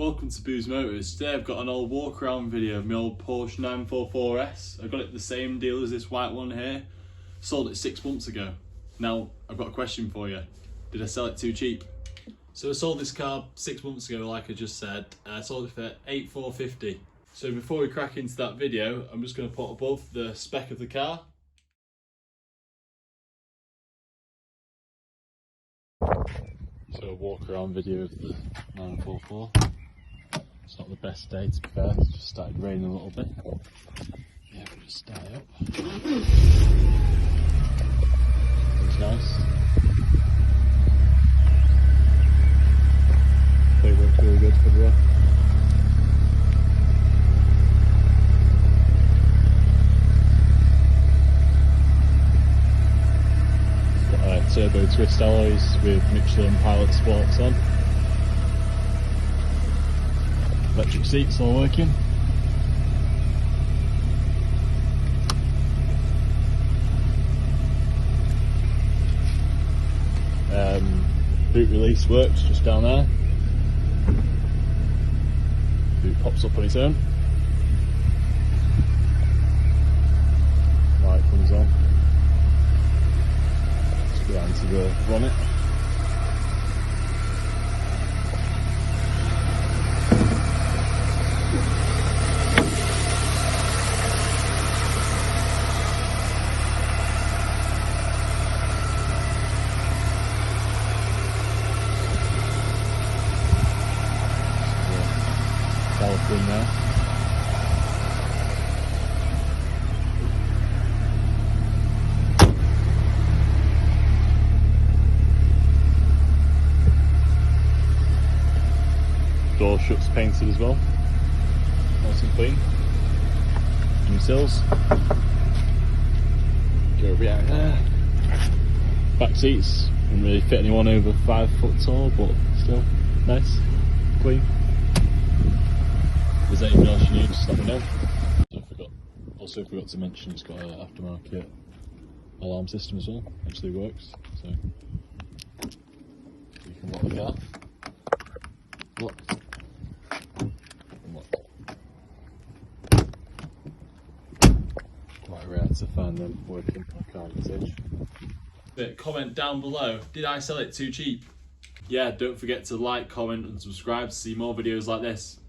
Welcome to Booze Motors. Today I've got an old walk around video of my old Porsche 944S. I got it the same deal as this white one here. Sold it 6 months ago. Now I've got a question for you. Did I sell it too cheap? So I sold this car 6 months ago, like I just said. I sold it for $8,450. So before we crack into that video, I'm just going to put above the spec of the car. So a walk around video of the 944. It's not the best day, to be fair. It's just started raining a little bit. Yeah, we'll just start up. It's nice. It works really good for the way. Turbo twist alloys with Michelin Pilot Sports on. Electric seats all working. Boot release works just down there. Boot pops up on its own. Light comes on. Down to the bonnet. California there. Door shuts painted as well, nice and clean. New Cils. Go behind there. Back seats, didn't really fit anyone over 5 foot tall, but still nice, clean. If there's anything else you need, just let me know. Also forgot to mention it's got an aftermarket alarm system as well. Actually works, so you can lock the car. Locked. Quite rare to find them working, I can't say. But comment down below, did I sell it too cheap? Yeah, don't forget to like, comment and subscribe to see more videos like this.